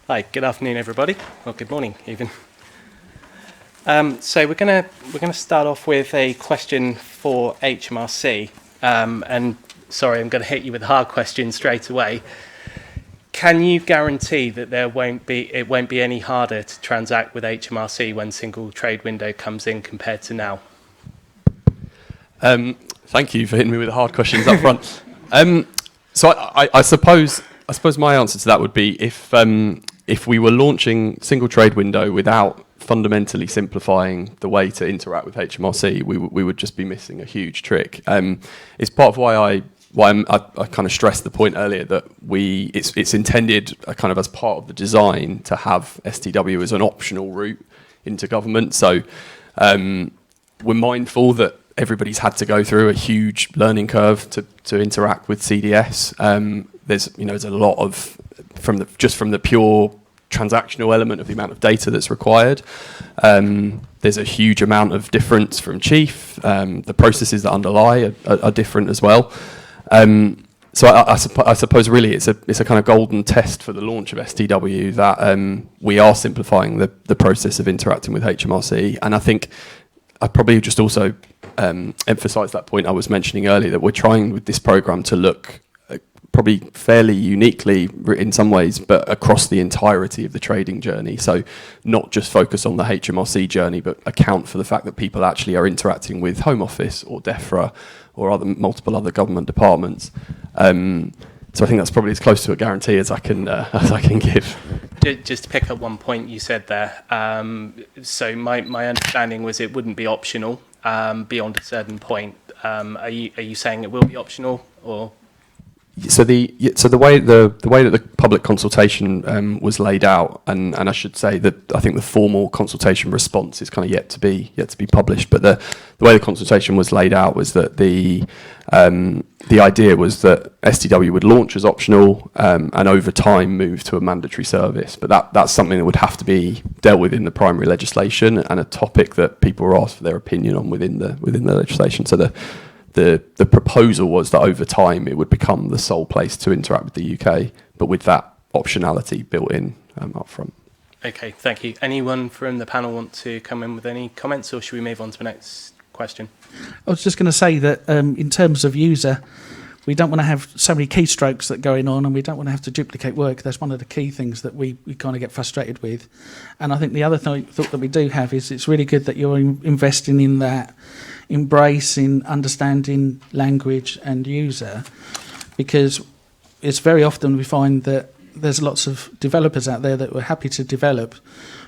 Hi, good afternoon, everybody. Well, good morning, even. So we're gonna start off with a question for HMRC, and sorry, I'm going to hit you with a hard question straight away. Can you guarantee that it won't be any harder to transact with HMRC when single trade window comes in compared to now? Thank you for hitting me with the hard questions up front. So I suppose my answer to that would be if we were launching single trade window without fundamentally simplifying the way to interact with HMRC, we would just be missing a huge trick. It's part of why I kind of stressed the point earlier that it's intended kind of as part of the design to have STW as an optional route into government. So we're mindful that everybody's had to go through a huge learning curve to interact with CDS. There's a lot of from the pure transactional element of the amount of data that's required. There's a huge amount of difference from chief. The processes that underlie are different as well. So I suppose really it's a kind of golden test for the launch of STW that we are simplifying the process of interacting with HMRC, and I think I'd probably just also emphasise that point I was mentioning earlier, that we're trying with this programme to look probably fairly uniquely in some ways, but across the entirety of the trading journey. So not just focus on the HMRC journey, but account for the fact that people actually are interacting with Home Office or DEFRA or multiple other government departments. So I think that's probably as close to a guarantee as I can give. Just to pick up one point you said there. So my understanding was it wouldn't be optional beyond a certain point. Are you saying it will be optional, or? So the way that the public consultation was laid out, and I should say that I think the formal consultation response is kind of yet to be published. But the way the consultation was laid out was that the idea was that STW would launch as optional and over time move to a mandatory service. But that's something that would have to be dealt with in the primary legislation, and a topic that people were asked for their opinion on within the legislation. So the proposal was that over time it would become the sole place to interact with the UK, but with that optionality built in up front. Okay, thank you. Anyone from the panel want to come in with any comments, or should we move on to the next question? I was just going to say that in terms of user, we don't want to have so many keystrokes that are going on, and we don't want to have to duplicate work. That's one of the key things that we kind of get frustrated with. And I think the other thought that we do have is it's really good that you're investing in that, embracing understanding language and user, because it's very often we find that there's lots of developers out there that were happy to develop,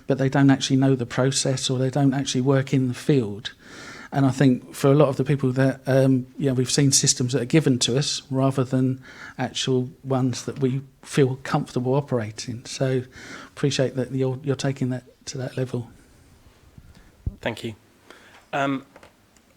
but they don't actually know the process, or they don't actually work in the field. And I think for a lot of the people that we've seen systems that are given to us rather than actual ones that we feel comfortable operating. So appreciate that you're taking that to that level. Thank you.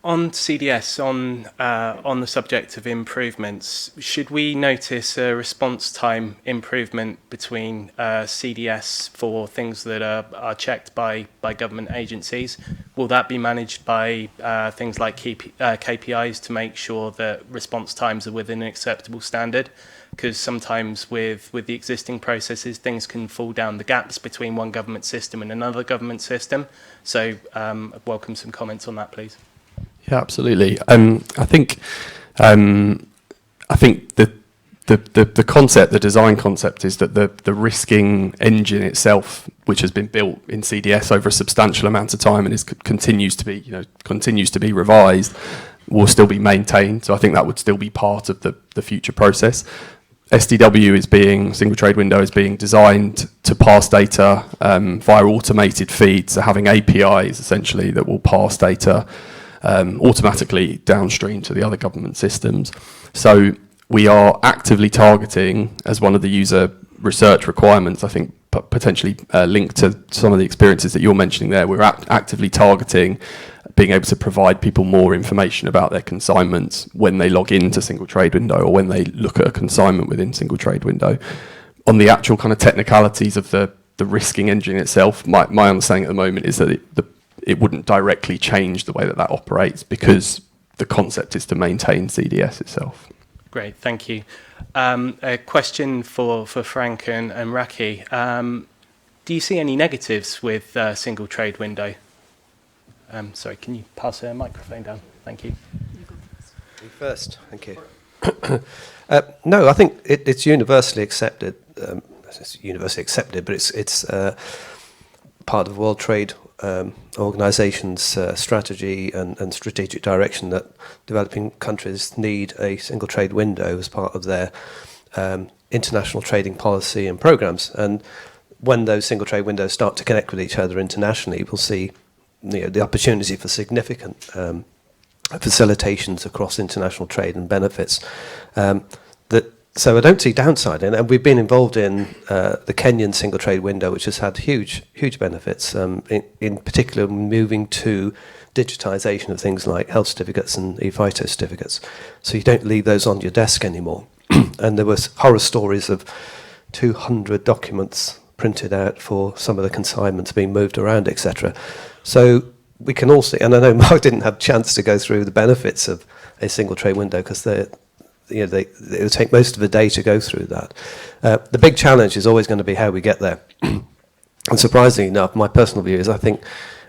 On CDS, on the subject of improvements, should we notice a response time improvement between CDS for things that are checked by government agencies? Will that be managed by things like KPIs to make sure that response times are within an acceptable standard? Because sometimes with the existing processes, things can fall down the gaps between one government system and another government system. So I'd welcome some comments on that, please. Yeah, absolutely. I think the concept, the design concept, is that the risking engine itself, which has been built in CDS over a substantial amount of time and continues to be revised, will still be maintained. So I think that would still be part of the future process. STW single trade window is being designed to pass data via automated feeds, so having APIs essentially that will pass data automatically downstream to the other government systems. So we are actively targeting, as one of the user research requirements, I think potentially linked to some of the experiences that you're mentioning there, we're actively targeting being able to provide people more information about their consignments when they log into single trade window or when they look at a consignment within single trade window. On the actual kind of technicalities of the risking engine itself, my understanding at the moment is that it wouldn't directly change the way that operates, because the concept is to maintain CDS itself. Great, thank you. A question for Frank and Raki. do you see any negatives with single trade window? Sorry, can you pass a microphone down? Thank you. Me first, thank you. No, I think it's universally accepted. It's universally accepted, but it's part of World Trade Organization's strategy and strategic direction that developing countries need a single trade window as part of their international trading policy and programs. And when those single trade windows start to connect with each other internationally, we'll see the opportunity for significant facilitations across international trade and benefits. So I don't see downside in it. And we've been involved in the Kenyan single trade window, which has had huge benefits, in particular moving to digitisation of things like health certificates and e-phyto certificates. So you don't leave those on your desk anymore. And there was horror stories of 200 documents printed out for some of the consignments being moved around, etc. So we can all see, and I know Mark didn't have a chance to go through the benefits of a single trade window because it will take most of the day to go through that. The big challenge is always going to be how we get there. And surprisingly enough, my personal view is I think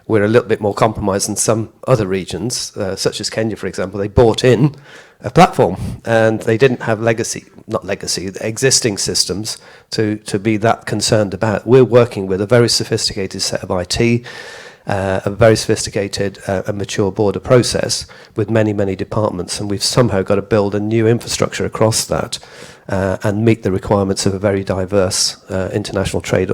we're a little bit more compromised than some other regions, such as Kenya, for example. They bought in a platform and they didn't have existing systems to be that concerned about. We're working with a very sophisticated set of IT, a very sophisticated and mature border process with many departments, and we've somehow got to build a new infrastructure across that and meet the requirements of a very diverse international trade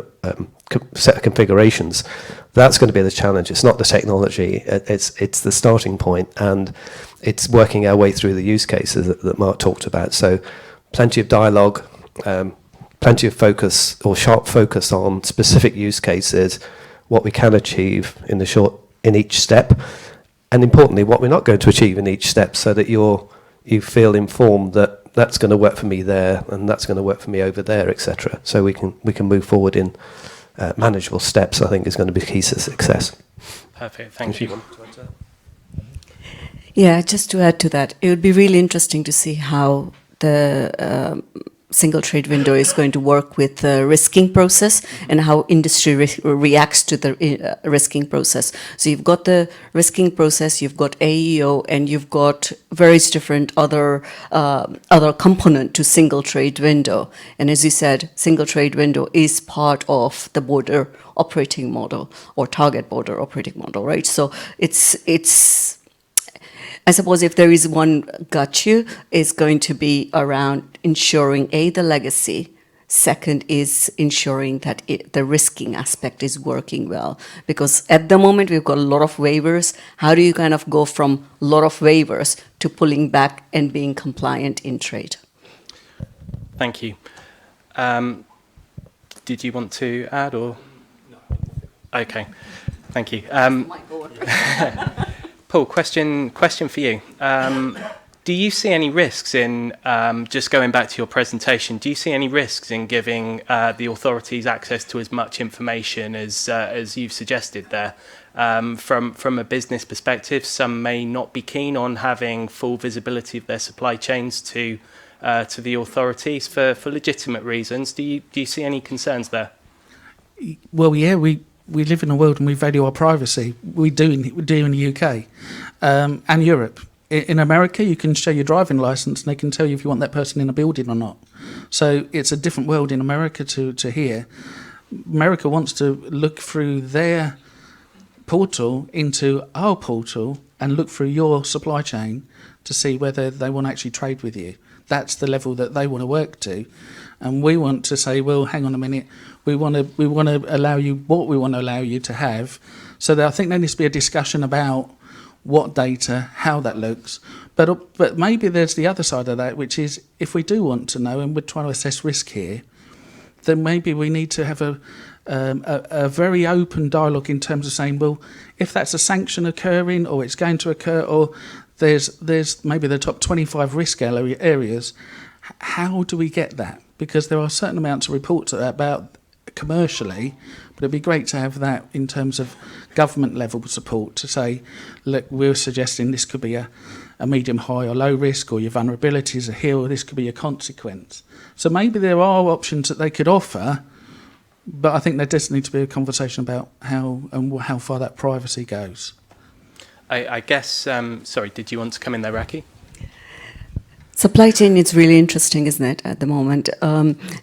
set of configurations. That's going to be the challenge. It's not the technology, it's the starting point, and it's working our way through the use cases that Mark talked about. So plenty of dialogue, plenty of focus or sharp focus on specific use cases, what we can achieve in each step, and importantly, what we're not going to achieve in each step, so that you feel informed that that's going to work for me there, and that's going to work for me over there, etc. So we can move forward in manageable steps. I think is going to be key to success. Perfect. Thank you. Yeah, just to add to that, it would be really interesting to see how the single trade window is going to work with the risking process and how industry reacts to the risking process. So you've got the risking process, you've got AEO, and you've got various different other component to single trade window. And as you said, single trade window is part of the border operating model or target border operating model, right? So it's I suppose if there is one gotcha, is going to be around ensuring the legacy. Second is ensuring that the risking aspect is working well. Because at the moment we've got a lot of waivers. How do you kind of go from a lot of waivers to pulling back and being compliant in trade? Thank you. Did you want to add or? No. Okay. Thank you. Paul, question for you. Do you see any risks in, just going back to your presentation, do you see any risks in giving the authorities access to as much information as you've suggested there? From a business perspective, some may not be keen on having full visibility of their supply chains to the authorities for legitimate reasons. Do you see any concerns there? Well, yeah, we live in a world and we value our privacy. We do in the UK and Europe. In America, you can show your driving license and they can tell you if you want that person in a building or not. So it's a different world in America to here. America wants to look through their portal into our portal and look through your supply chain to see whether they want to actually trade with you. That's the level that they want to work to. And we want to say, well, hang on a minute, we want to allow you what we want to allow you to have. So that I think there needs to be a discussion about what data, how that looks. But maybe there's the other side of that, which is if we do want to know and we're trying to assess risk here, then maybe we need to have a very open dialogue in terms of saying, well, if that's a sanction occurring or it's going to occur, or there's maybe the top 25 risk areas, how do we get that? Because there are certain amounts of reports about commercially, but it'd be great to have that in terms of government level support to say, look, we're suggesting this could be a medium, high or low risk, or your vulnerabilities are here, or this could be a consequence. So maybe there are options that they could offer But I think there does need to be a conversation about how far that privacy goes. I guess, sorry, did you want to come in there, Raki? Supply chain is really interesting, isn't it, at the moment?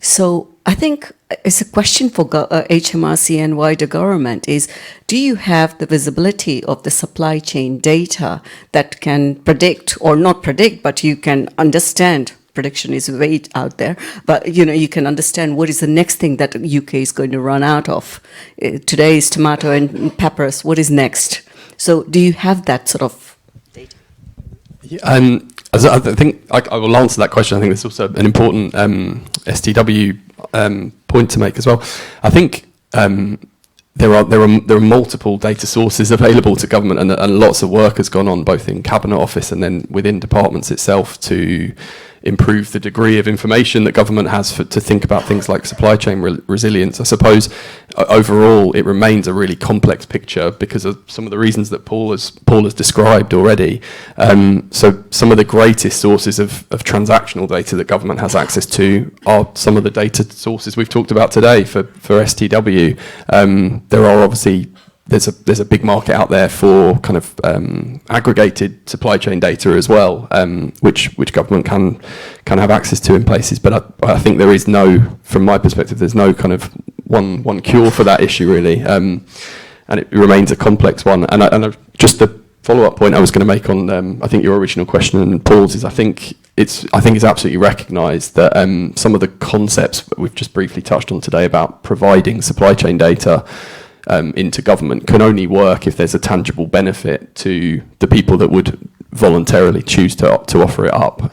So I think it's a question for HMRC and wider government is, do you have the visibility of the supply chain data that can predict, or not predict, but you can understand? Prediction is way out there, but you can understand what is the next thing that UK is going to run out of. Today is tomato and peppers. What is next? So, do you have that sort of data? Yeah, I think I will answer that question. I think there's also an important STW point to make as well. I think there are multiple data sources available to government, and lots of work has gone on both in Cabinet Office and then within departments itself to improve the degree of information that government has to think about things like supply chain resilience. I suppose overall it remains a really complex picture because of some of the reasons that Paul has described already. So some of the greatest sources of transactional data that government has access to are some of the data sources we've talked about today for STW. There are obviously there's a big market out there for kind of aggregated supply chain data as well, which government can have access to in places. But I think there is from my perspective, there's no kind of one cure for that issue really, and it remains a complex one. And just the follow-up point I was going to make on I think your original question and Paul's is I think it's absolutely recognised that some of the concepts that we've just briefly touched on today about providing supply chain data into government can only work if there's a tangible benefit to the people that would voluntarily choose to offer it up.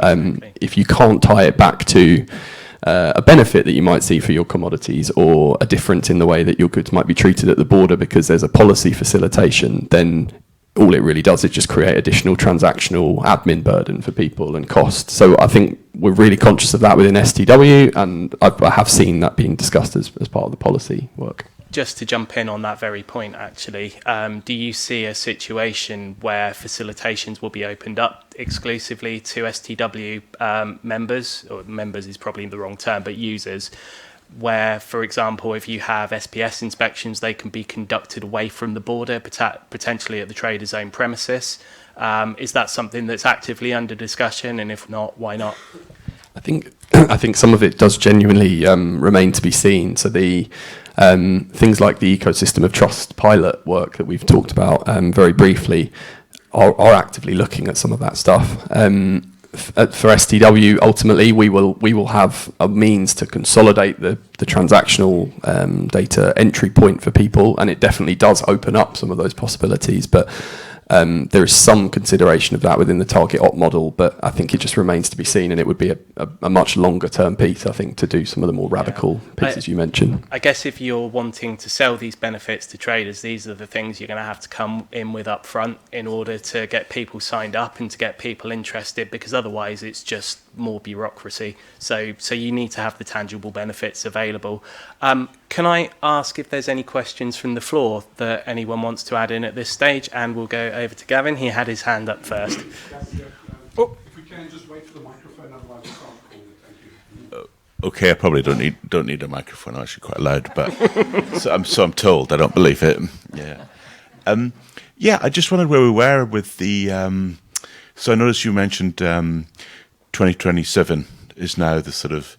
If you can't tie it back to a benefit that you might see for your commodities or a difference in the way that your goods might be treated at the border because there's a policy facilitation, then all it really does is just create additional transactional admin burden for people and cost. So I think we're really conscious of that within STW, and I have seen that being discussed as part of the policy work. Just to jump in on that very point, actually, do you see a situation where facilitations will be opened up exclusively to STW members, or members is probably the wrong term, but users, where, for example, if you have SPS inspections, they can be conducted away from the border, potentially at the trader's own premises? Is that something that's actively under discussion, and if not, why not? I think some of it does genuinely remain to be seen. So the things like the ecosystem of trust pilot work that we've talked about very briefly are actively looking at some of that stuff. For STW, ultimately, we will have a means to consolidate the transactional data entry point for people, and it definitely does open up some of those possibilities. But there is some consideration of that within the target op model, but I think it just remains to be seen, and it would be a much longer term piece, I think, to do some of the more radical pieces you mentioned. I guess if you're wanting to sell these benefits to traders, these are the things you're going to have to come in with up front in order to get people signed up and to get people interested, because otherwise it's just more bureaucracy. So you need to have the tangible benefits available. Can I ask if there's any questions from the floor that anyone wants to add in at this stage? And we'll go over to Gavin. He had his hand up first. If we can just wait for the microphone, otherwise we can't call it. Thank you. Okay, I probably don't need a microphone. I'm actually quite loud, but so I'm told. I don't believe it. Yeah. I just wondered where we were with the. So I noticed you mentioned 2027 is now the sort of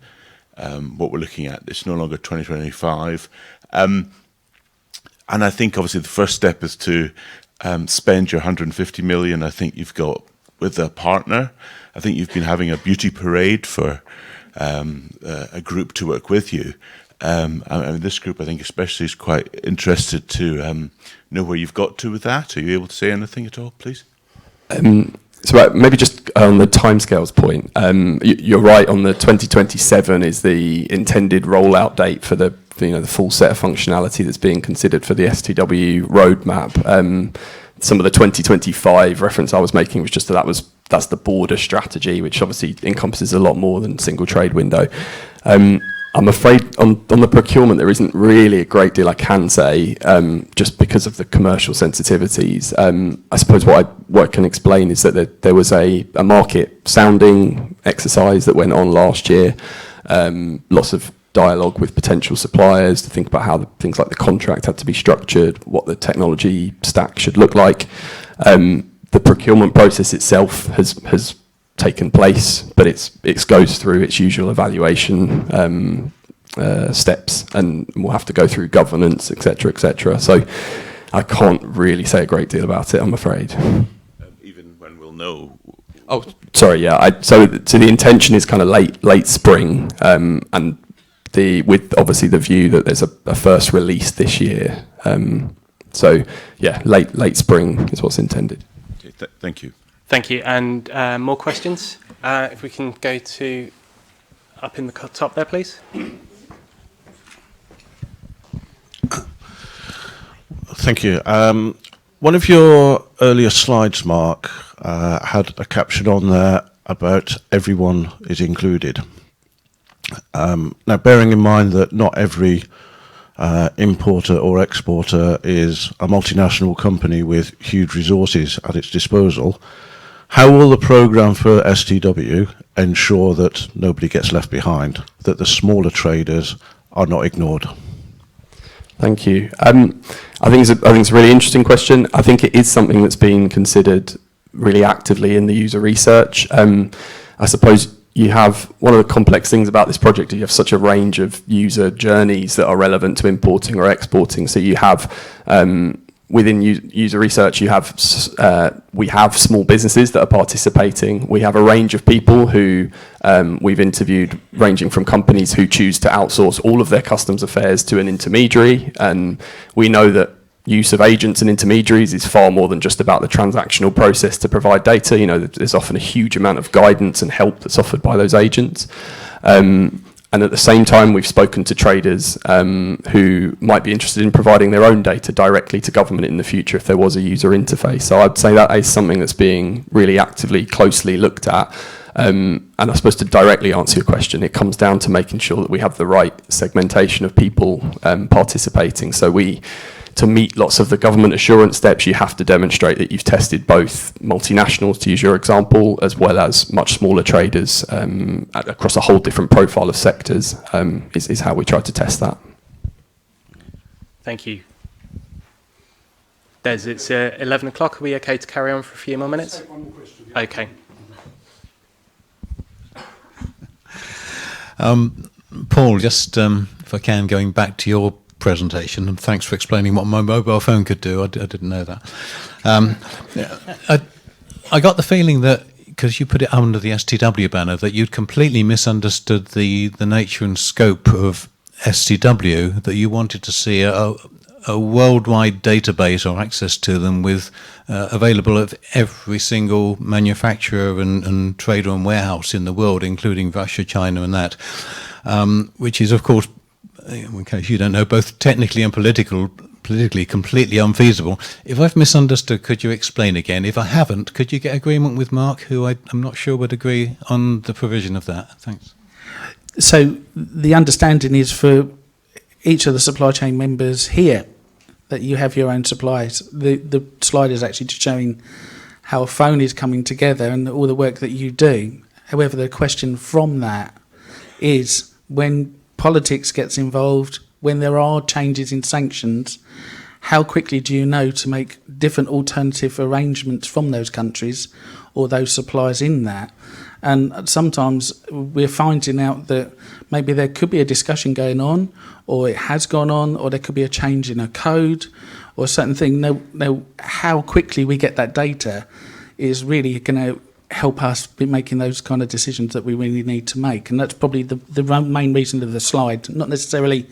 what we're looking at. It's no longer 2025, and I think obviously the first step is to spend your 150 million. I think you've got with a partner. I think you've been having a beauty parade for a group to work with you. I mean, this group, I think especially, is quite interested to know where you've got to with that. Are you able to say anything at all, please? So maybe just on the timescales point, you're right. On the 2027 is the intended rollout date for the full set of functionality that's being considered for the STW roadmap. Some of the 2025 reference I was making was just that's the border strategy, which obviously encompasses a lot more than single trade window. I'm afraid on the procurement there isn't really a great deal I can say, just because of the commercial sensitivities. I suppose what I can explain is that there was a market sounding exercise that went on last year. Lots of dialogue with potential suppliers, to think about how things like the contract had to be structured, what the technology stack should look like. The procurement process itself has taken place, but it goes through its usual evaluation steps, and we'll have to go through governance, etc., etc. So I can't really say a great deal about it, I'm afraid. Even when we'll know. Oh, sorry, yeah. So the intention is kind of late spring, and with obviously the view that there's a first release this year. So yeah, late spring is what's intended. Okay, thank you. Thank you. And more questions? If we can go to up in the top there, please. Thank you. One of your earlier slides, Mark, had a caption on there about everyone is included. Now, bearing in mind that not every importer or exporter is a multinational company with huge resources at its disposal, how will the programme for STW ensure that nobody gets left behind, that the smaller traders are not ignored? Thank you. I think it's a really interesting question. I think it is something that's being considered really actively in the user research. I suppose you have one of the complex things about this project is you have such a range of user journeys that are relevant to importing or exporting. So you have within user research, we have small businesses that are participating. We have a range of people who we've interviewed, ranging from companies who choose to outsource all of their customs affairs to an intermediary. And we know that use of agents and intermediaries is far more than just about the transactional process to provide data. You know, there's often a huge amount of guidance and help that's offered by those agents. And at the same time, we've spoken to traders who might be interested in providing their own data directly to government in the future if there was a user interface. So I'd say that is something that's being really actively, closely looked at. And I suppose to directly answer your question, it comes down to making sure that we have the right segmentation of people participating. So to meet lots of the government assurance steps, you have to demonstrate that you've tested both multinationals, to use your example, as well as much smaller traders across a whole different profile of sectors, is how we try to test that. Thank you. Des, it's 11 o'clock. Are we okay to carry on for a few more minutes? One more question. Yeah. Okay. Paul, just if I can, going back to your presentation, and thanks for explaining what my mobile phone could do. I didn't know that. I got the feeling that, because you put it under the STW banner, that you'd completely misunderstood the nature and scope of STW, that you wanted to see a worldwide database or access to them with available of every single manufacturer and trader and warehouse in the world, including Russia, China and that, which is, of course, in case you don't know, both technically and politically completely unfeasible. If I've misunderstood, could you explain again? If I haven't, could you get agreement with Mark, who I'm not sure would agree on the provision of that? Thanks. So the understanding is for each of the supply chain members here that you have your own supplies. The slide is actually just showing how a phone is coming together and all the work that you do. However, the question from that is, when politics gets involved, when there are changes in sanctions, how quickly do you know to make different alternative arrangements from those countries or those suppliers in that? And sometimes we're finding out that maybe there could be a discussion going on, or it has gone on, or there could be a change in a code or a certain thing. Now, how quickly we get that data is really going to help us be making those kind of decisions that we really need to make. And that's probably the main reason of the slide, not necessarily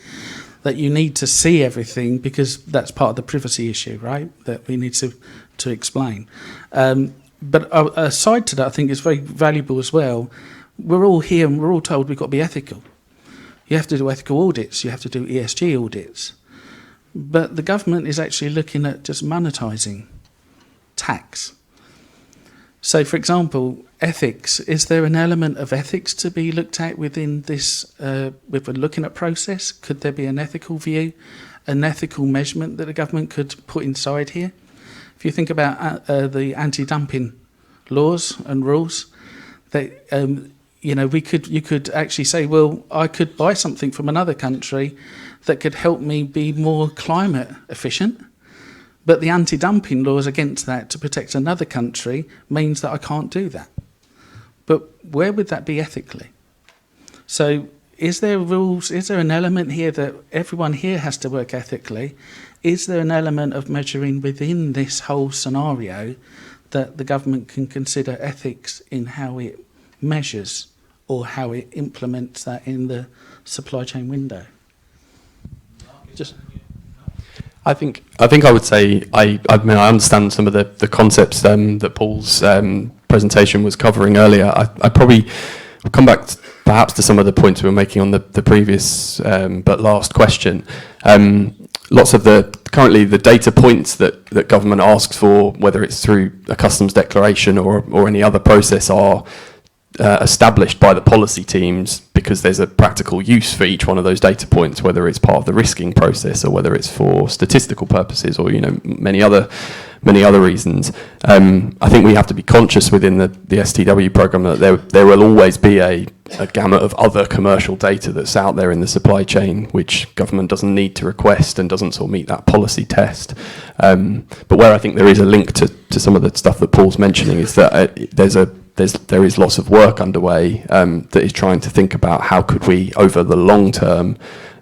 that you need to see everything, because that's part of the privacy issue, right, that we need to explain. But aside to that, I think it's very valuable as well. We're all here and we're all told we've got to be ethical. You have to do ethical audits, you have to do ESG audits. But the government is actually looking at just monetising tax. So, for example, ethics, is there an element of ethics to be looked at within this, if we're looking at process? Could there be an ethical view, an ethical measurement that the government could put inside here? If you think about the anti-dumping laws and rules, you could actually say, well, I could buy something from another country that could help me be more climate efficient. But the anti-dumping laws against that to protect another country means that I can't do that. But where would that be ethically? So is there rules, is there an element here that everyone here has to work ethically? Is there an element of measuring within this whole scenario that the government can consider ethics in how it measures or how it implements that in the supply chain window? Just... I think I would say I mean I understand some of the concepts that Paul's presentation was covering earlier. I probably will come back perhaps to some of the points we were making on the previous but last question. Lots of currently the data points that government asks for, whether it's through a customs declaration or any other process, are established by the policy teams because there's a practical use for each one of those data points, whether it's part of the risking process or whether it's for statistical purposes or many other reasons. I think we have to be conscious within the STW program that there will always be a gamut of other commercial data that's out there in the supply chain which government doesn't need to request and doesn't sort of meet that policy test. But where I think there is a link to some of the stuff that Paul's mentioning is that there is lots of work underway that is trying to think about how could we, over the long term,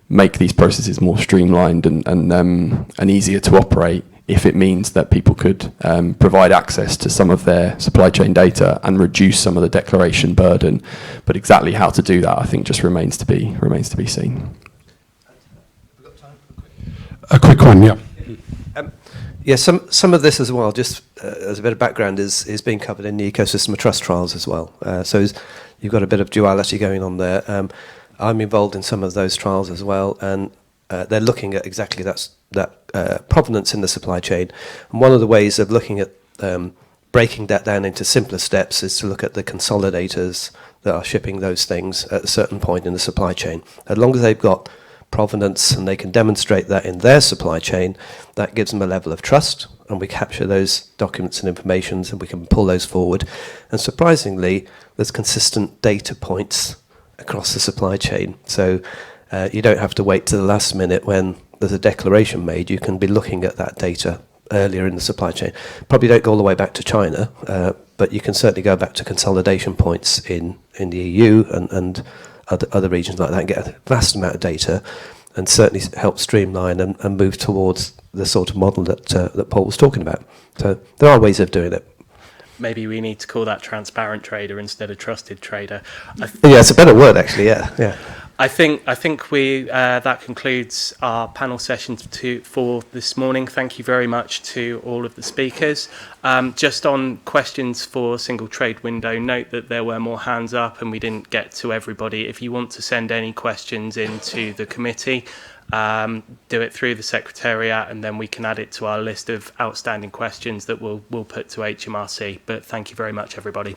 make these processes more streamlined and easier to operate if it means that people could provide access to some of their supply chain data and reduce some of the declaration burden. But exactly how to do that, I think, just remains to be seen. A quick one, yeah. Yeah, some of this as well, just as a bit of background, is being covered in the ecosystem of trust trials as well. So you've got a bit of duality going on there. I'm involved in some of those trials as well, and they're looking at exactly that provenance in the supply chain. And one of the ways of looking at breaking that down into simpler steps is to look at the consolidators that are shipping those things at a certain point in the supply chain. As long as they've got provenance and they can demonstrate that in their supply chain, that gives them a level of trust, and we capture those documents and informations and we can pull those forward. And surprisingly, there's consistent data points across the supply chain. So you don't have to wait to the last minute when there's a declaration made. You can be looking at that data earlier in the supply chain. Probably don't go all the way back to China, but you can certainly go back to consolidation points in the EU and other regions like that and get a vast amount of data, and certainly help streamline and move towards the sort of model that Paul was talking about. So there are ways of doing it. Maybe we need to call that transparent trader instead of trusted trader. Yeah, it's a better word actually. Yeah. I think we that concludes our panel session for this morning. Thank you very much to all of the speakers. Just on questions for single trade window, note that there were more hands up and we didn't get to everybody. If you want to send any questions into the committee, do it through the Secretariat, and then we can add it to our list of outstanding questions that we'll put to HMRC. But thank you very much, everybody.